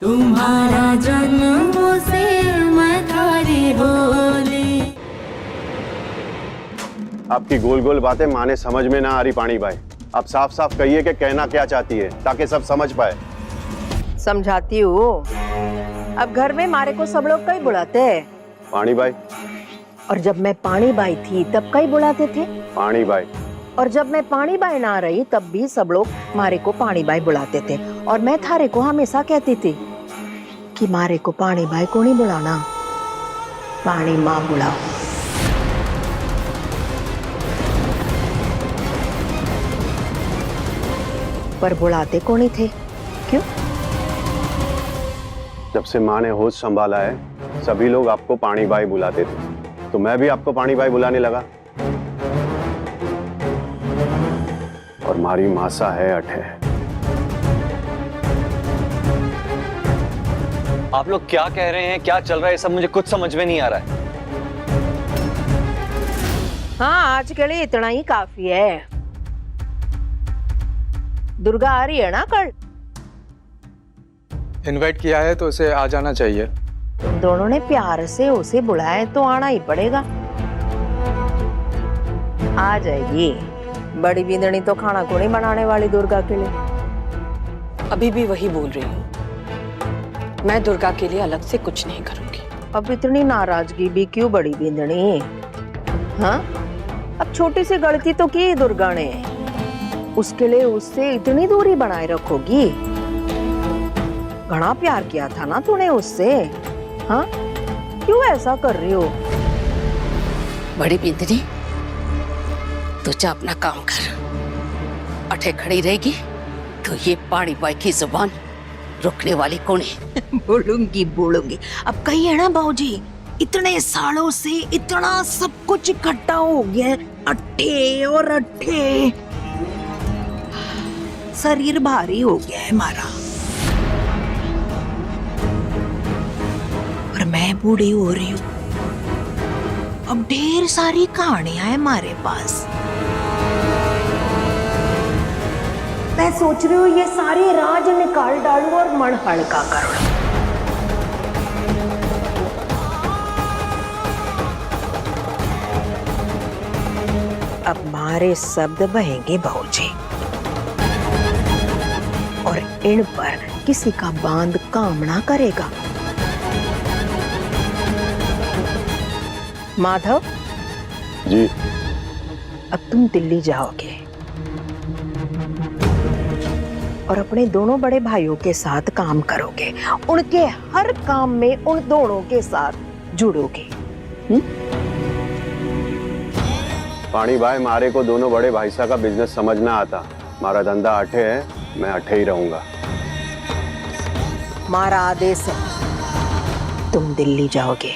तुम्हारा जन्म से मैं थारी होली। आपकी गोल गोल बातें माने समझ में ना आ रही पानी भाई। आप साफ साफ कहिए कि कहना क्या चाहती है ताकि सब समझ पाए। समझाती हूँ। अब घर में मारे को सब लोग कई बुलाते हैं। पानी भाई। और जब मैं पानी बाई थी तब कई बुलाते थे पानी भाई। और जब मैं पानी बाई ना रही तब भी सब लोग मारे को पानी बाई बुलाते थे। और मैं थारे को हमेशा कहती थी कि मारे को पानी बाई को नहीं बुलाना, पानी माँ बुलाओ। पर बुलाते को नहीं थे। क्यों? जब से माँ ने होश संभाला है सभी लोग आपको पानी भाई बुलाते थे, तो मैं भी आपको पानी भाई बुलाने लगा। और मारी मासा है अठे। आप लोग क्या कह रहे हैं, क्या चल रहा है, सब मुझे कुछ समझ में नहीं आ रहा है। हाँ, आज के लिए इतना ही काफी है। दुर्गा आ रही है ना कल? इनवाइट किया है तो उसे आ जाना चाहिए। तुम दोनों ने प्यार से उसे बुलाया तो आना ही पड़ेगा। आ जाएगी। बड़ी बिंदनी तो खाना को नहीं बनाने वाली दुर्गा के लिए। अभी भी वही बोल रही हूँ, मैं दुर्गा के लिए अलग से कुछ नहीं करूंगी। अब इतनी नाराजगी भी क्यों बड़ी बिंदनी? हाँ, अब छोटी सी गलती तो की दुर्गा ने, उसके लिए उससे इतनी दूरी बनाए रखोगी? घना प्यार किया था ना तूने उससे। हाँ, क्यों ऐसा कर रही हो? बड़ी बिंदनी, तू जा अपना काम कर। अठे खड़ी रहेगी तो ये पानी बाई की जुबान रुकने वाली कौन है? बोलूंगी। अब कही है ना बाबूजी, इतने सालों से इतना सब कुछ इकट्ठा हो गया है, अट्ठे और अट्ठे, शरीर भारी हो गया है हमारा। और मैं बूढ़ी हो रही हूँ। अब ढेर सारी कहानियां है हमारे पास। मैं सोच रही हूँ ये सारे राज निकाल डालूं और मन हल्का कर लूं। अब मारे शब्द बहेंगे बाबूजी, और इन पर किसी का बांध काम ना करेगा। माधव जी। अब तुम दिल्ली जाओगे और अपने दोनों बड़े भाइयों के साथ काम करोगे। उनके हर काम में उन दोनों के साथ जुड़ोगे। पानी भाई, मारे को दोनों बड़े भाई साहब का बिजनेस समझना आता। मारा धंधा अठे है, मैं अठे ही रहूंगा। मारा आदेश है, तुम दिल्ली जाओगे।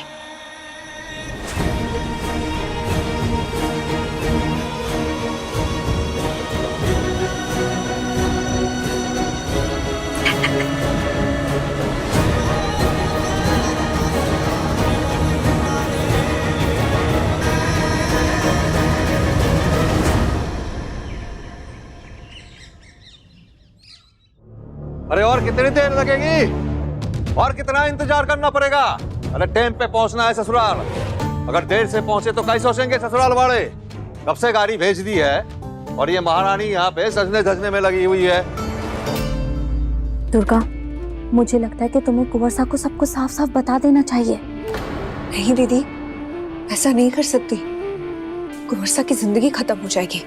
अरे और कितनी देर लगेगी? और कितना इंतजार करना पड़ेगा? अरे टाइम पे पहुंचना है ससुराल। अगर देर से पहुंचे तो कैसे सोचेंगे ससुराल वाले? कब से गाड़ी भेज दी है और ये महारानी यहाँ पे सजने धजने में लगी हुई है। दुर्गा, मुझे लगता है कि तुम्हें कुंवर साहब को सब कुछ साफ साफ बता देना चाहिए। नहीं दीदी, ऐसा नहीं कर सकती। कुंवर साहब की जिंदगी खत्म हो जाएगी।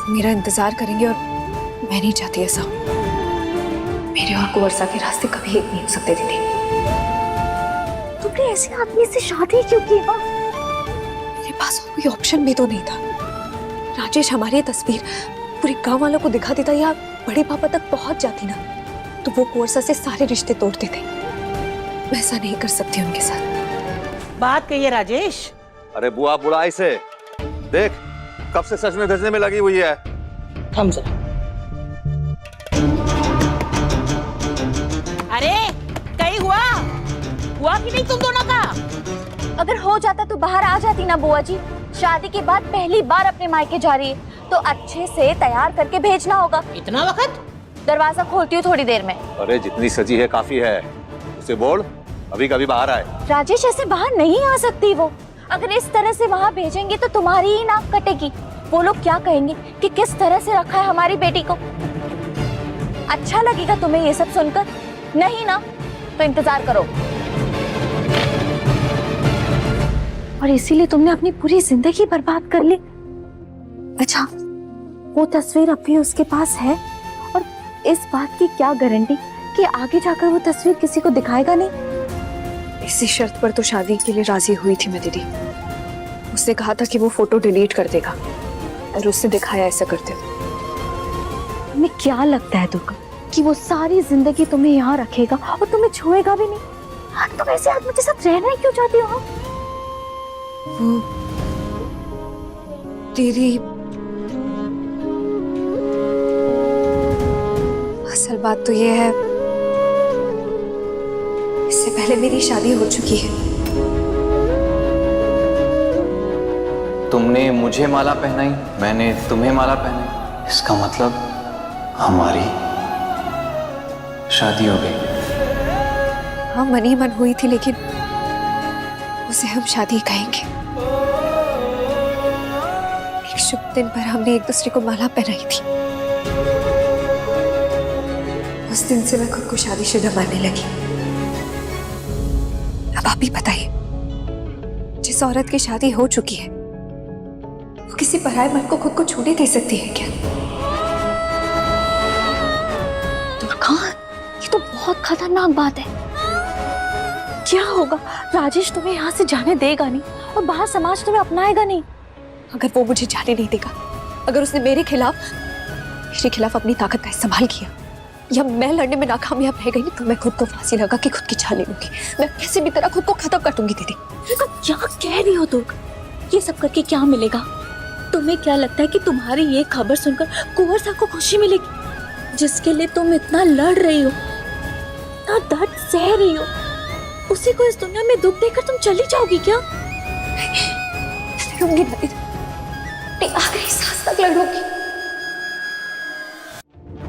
मेरा इंतजार करेंगे और मैं नहीं चाहती ऐसा। मेरे और कुंवर साहब के रास्ते कभी एक नहीं हो सकते दीदी। तुमने ऐसे आदमी से शादी क्यों की? मेरे पास और कोई ऑप्शन भी तो नहीं था। राजेश हमारी तस्वीर पूरे गांव वालों को दिखा देता या बड़े पापा तक पहुंच जाती ना, तो वो कुंवर साहब से सारे रिश्ते तोड़ते थे। मैं ऐसा नहीं कर सकती उनके साथ। बात कहिए राजेश। अरे बुआ बुढ़ाई से देख, कब से सजने धजने में लगी हुई है। थम जा। अरे कहीं हुआ कि नहीं तुम दोनों का? अगर हो जाता तो बाहर आ जाती ना बुआ जी। शादी के बाद पहली बार अपने मायके जा रही है तो अच्छे से तैयार करके भेजना होगा। इतना वक्त? दरवाजा खोलती हूँ थोड़ी देर में। अरे जितनी सजी है काफी है, उसे बोल अभी कभी बाहर आए। राजेश ऐसे बाहर नहीं आ सकती वो। अगर इस तरह से वहाँ भेजेंगे तो तुम्हारी ही नाक कटेगी। वो लोग क्या कहेंगे कि किस तरह से रखा है हमारी बेटी को। अच्छा लगेगा तुम्हें ये सब सुनकर? नहीं ना, तो इंतजार करो। और इसीलिए तुमने अपनी पूरी जिंदगी बर्बाद कर ली। अच्छा, वो तस्वीर अब भी उसके पास है, और इस बात की क्या गारंटी कि आगे जाकर वो तस्वीर किसी को दिखाएगा नहीं? इसी शर्त पर तो शादी के लिए राजी हुई थी मैं दीदी। उसने कहा था कि वो फोटो डिलीट कर देगा, और उसने दिखाया ऐसा करते हुए। तुम्हें क्या लगता है दुर्गा कि वो सारी जिंदगी तुम्हें यहाँ रखेगा और तुम्हें छुएगा भी नहीं? तुम ऐसे आदमी के साथ रहना ही क्यों चाहती हो? वो तेरी असल बात तो ये है, इससे पहले मेरी शादी हो चुकी है। तुमने मुझे माला पहनाई, मैंने तुम्हें माला पहनाई, इसका मतलब हमारी शादी हो गई। हाँ, मन ही मन हुई थी, लेकिन उसे हम शादी कहेंगे। एक शुभ दिन पर हमने एक दूसरे को माला पहनाई थी। उस दिन से मैं खुद को शादीशुदा मानने लगी। अब आप ही बताइए, जिस औरत की शादी हो चुकी है वो किसी पराये मर्द को खुद को छूने दे सकती है क्या? दुर्गा, ये तो बहुत खतरनाक बात है। क्या होगा? राजेश तुम्हें यहाँ से जाने देगा नहीं और बाहर समाज तुम्हें अपनाएगा नहीं। अगर वो मुझे जाने नहीं देगा, अगर उसने मेरे खिलाफ अपनी ताकत का इस्तेमाल किया, या मैं लड़ने में नाकामयाब रह गई, तो मैं खुद को फांसी लगा के खुद की जान ले लूंगी। मैं किसी भी तरह खुद को खत्म कर दूंगी। दीदी, क्या कह रही हो दुर्गा? ये सब करके क्या मिलेगा? तुम्हें क्या लगता है कि तुम्हारी ये खबर सुनकर कुंवर साहब को खुशी मिलेगी, जिसके लिए तुम इतना लड़ रही हो, इतना दर्द सह रही हो? उसी को इस दुनिया में दुख देकर तुम चली जाओगी क्या? लड़ूंगी ना दीदी, आखिरी सांस तक लड़ूंगी।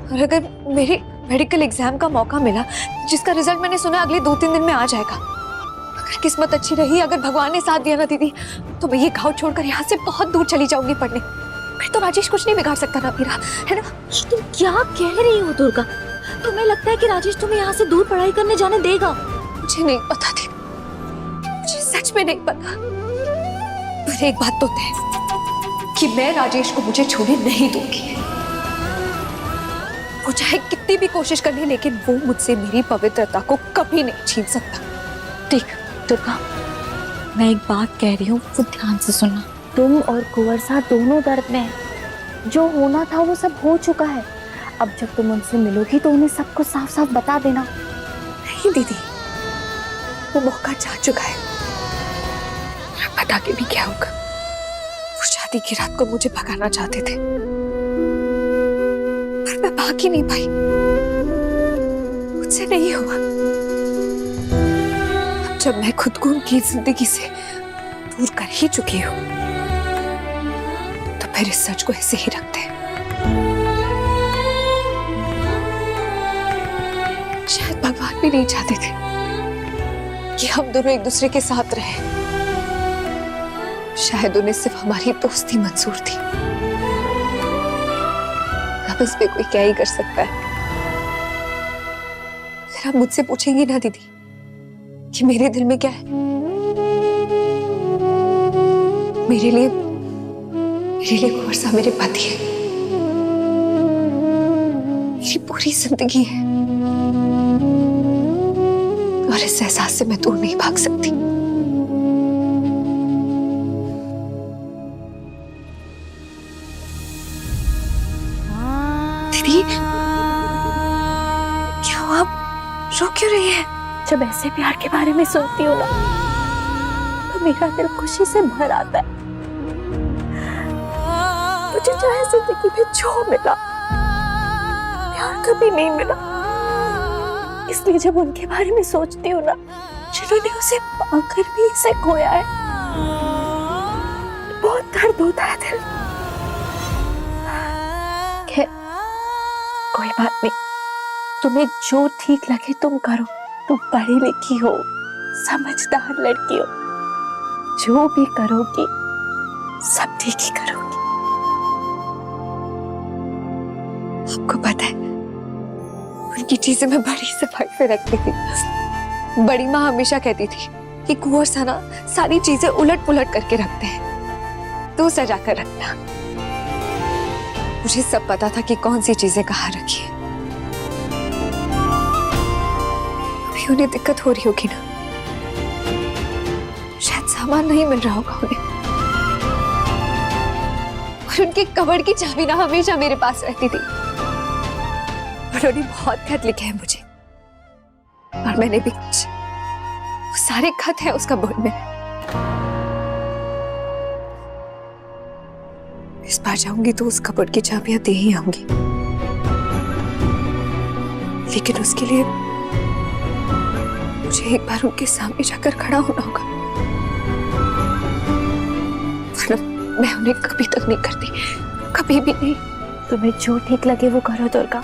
और अगर मेरे मेडिकल एग्जाम का मौका मिला, जिसका रिजल्ट मैंने सुना अगले 2-3 दिन में आ जाएगा, अगर किस्मत अच्छी रही, अगर भगवान ने साथ दिया ना दीदी, तो मैं ये गांव छोड़कर यहाँ से बहुत दूर चली जाऊंगी पढ़ने। फिर तो राजेश कुछ नहीं बिगाड़ सकता ना मेरा, है ना? तुम क्या कह रही हो दुर्गा? तुम्हें लगता है कि राजेश तुम्हें यहाँ से दूर पढ़ाई करने जाने देगा? मुझे नहीं पता थी, मुझे सच में नहीं पता। पर एक बात तो तय कि मैं राजेश को मुझे छूने नहीं दूंगी। वो चाहे कितनी भी कोशिश कर ले, लेकिन वो मुझसे मेरी पवित्रता को कभी नहीं छीन सकता। ठीक दुर्गा, मैं एक बात कह रही हूँ, वो ध्यान से सुनना। तुम और कुंवर साहब दोनों दर्द में हैं। जो होना था वो सब हो चुका है। अब जब तुम उनसे मिलोगी तो उन्हें सब कुछ साफ साफ बता देना। नहीं दीदी, वो मौका जा चुका है। बता के भी क्या होगा? वो शादी की रात को मुझे भगाना चाहते थे, पर मैं भाग ही नहीं पाई। मुझसे नहीं हुआ। अब जब मैं खुद को उनकी जिंदगी से दूर कर ही चुकी हूँ, तो फिर इस सच को ऐसे ही रखते हैं। शायद भगवान भी नहीं चाहते थे कि हम दोनों एक दूसरे के साथ रहें। शायद उन्हें सिर्फ हमारी दोस्ती मंजूर थी। अब इस पे कोई क्या ही कर सकता है। फिर आप मुझसे पूछेंगी ना दीदी कि मेरे दिल में क्या है? मेरे लिए कुंवर साहब मेरे पति है, मेरी पूरी जिंदगी है, और इस एहसास से मैं दूर नहीं भाग सकती। दीदी, क्या आप रो क्यों रही है? जब ऐसे प्यार के बारे में सोचती हो ना, तो मेरा दिल खुशी से भर आता है। मुझे जो है जिंदगी में जो मिला, प्यार कभी नहीं मिला। इसलिए जब उनके बारे में सोचती हूँ ना, जिन्होंने उसे पाकर भी इसे खोया है, बहुत दर्द होता है दिल। खैर, कोई बात नहीं। तुम्हें जो ठीक लगे तुम करो। तुम पढ़ी लिखी हो, समझदार लड़की हो, जो भी करोगी सब ठीक ही करोगी। आपको पता है, उनकी चीजें मैं बड़ी सफाई से रखती थी। बड़ी माँ हमेशा कहती थी कि कुंवर सा ना सारी चीजें उलट पुलट करके रखते हैं, तो सजा कर रखना। मुझे सब पता था कि कौन सी चीजें कहाँ रखी है। अभी उन्हें दिक्कत हो रही होगी ना, शायद सामान नहीं मिल रहा होगा उन्हें, और उनके कबर्ड की चाबी ना हमेशा मेरे पास रहती थी। उन्होंने बहुत खत लिखे हैं मुझे, और मैंने भी कुछ। वो सारे खत हैं उस कबर्ड में। इस बार जाऊंगी तो उस कबर्ड की चाबियां दे ही आऊंगी, लेकिन उसके लिए मुझे एक बार उनके सामने जाकर खड़ा होना होगा, वरना मैं उन्हें कभी तक नहीं करती, कभी भी नहीं। तुम्हें जो ठीक लगे वो करो दुर्गा।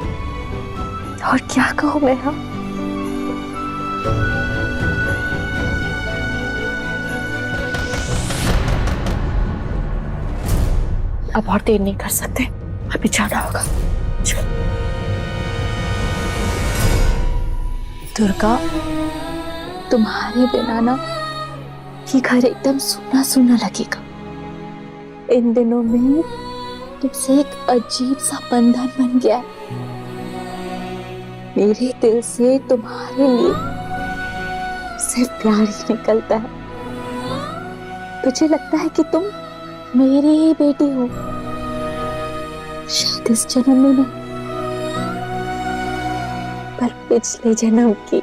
और क्या कहूँ मैं? हाँ, अब और देर नहीं कर सकते, अभी जाना होगा। चलो दुर्गा, तुम्हारे बिना ना ये घर एकदम सूना सूना लगेगा। इन दिनों में तुमसे एक अजीब सा बंधन बन गया है। मेरे दिल से तुम्हारे लिए सिर्फ प्यार ही निकलता है। मुझे लगता है कि तुम मेरी ही बेटी हो, शायद इस जन्म में नहीं, पर पिछले जन्म की।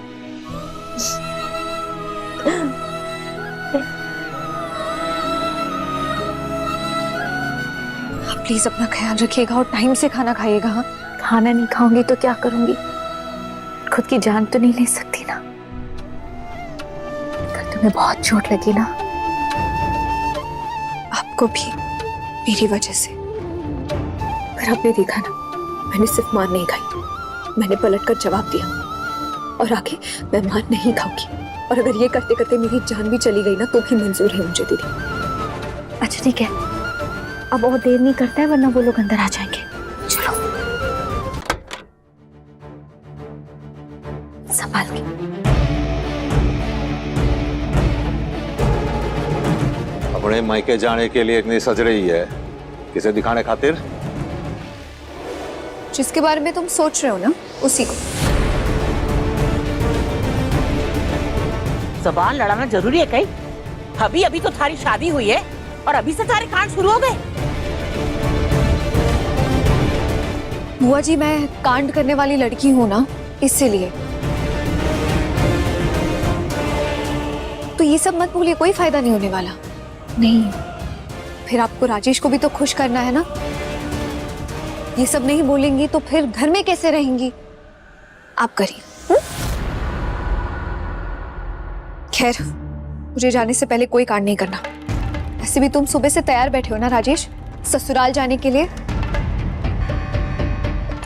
आप प्लीज अपना ख्याल रखिएगा और टाइम से खाना खाइएगा। हाँ, खाना नहीं खाऊंगी तो क्या करूंगी? खुद की जान तो नहीं ले सकती ना। अगर तुम्हें बहुत चोट लगी ना, आपको भी मेरी वजह से। पर आपने देखा ना, मैंने सिर्फ मार नहीं खाई, मैंने पलटकर जवाब दिया, और आगे मैं मार नहीं खाऊंगी। और अगर ये करते करते मेरी जान भी चली गई ना तो भी मंजूर है मुझे दीदी। अच्छा ठीक है, अब और देर नहीं करता है वरना वो लोग अंदर आ जाएंगे। चलो संभाल के। अपने मायके जाने के लिए इतनी सज रही है, किसे दिखाने खातिर? जिसके बारे में तुम सोच रहे हो ना, उसी को। जबान लड़ाना जरूरी है कहीं? अभी अभी तो थारी शादी हुई है और अभी से सारे कांड शुरू हो गए। बुआ जी, मैं कांड करने वाली लड़की हूं ना, इसीलिए। तो ये सब मत भूलिए, कोई फायदा नहीं होने वाला। नहीं, फिर आपको राजेश को भी तो खुश करना है ना। ये सब नहीं बोलेंगी तो फिर घर में कैसे रहेंगी? आप करिए। खैर, मुझे जाने से पहले कोई कांड नहीं करना। वैसे भी तुम सुबह से तैयार बैठे हो ना राजेश, ससुराल जाने के लिए,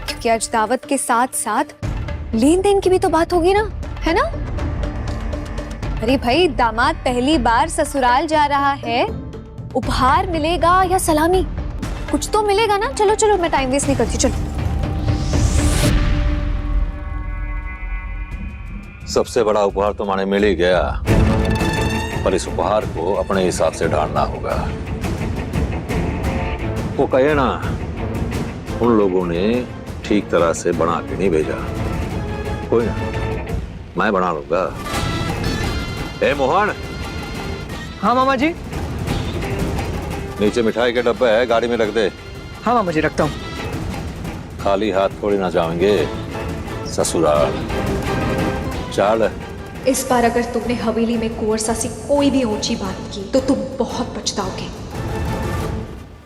क्योंकि आज दावत के साथ साथ लेन देन की भी तो बात होगी ना, है ना? अरे भाई, दामाद पहली बार ससुराल जा रहा है, उपहार मिलेगा या सलामी, कुछ तो मिलेगा ना। चलो चलो, मैं टाइम वेस्ट नहीं करती, चलो। सबसे बड़ा उपहार तो माने मिल ही गया, पर इस उपहार को अपने हिसाब से ढालना होगा। वो कहे ना, उन लोगों ने ठीक तरह से बना के नहीं भेजा। कोई ना, मैं बना लूंगा। ए मोहन। हाँ मामा जी। नीचे मिठाई के डब्बे है, गाड़ी में रख दे। हाँ मामा जी, रखता हूँ। खाली हाथ थोड़ी ना जाएंगे ससुराल। चल। इस बार अगर तुमने हवेली में कुंवर सा सी कोई भी ऊंची बात की तो तुम बहुत पछताओगे।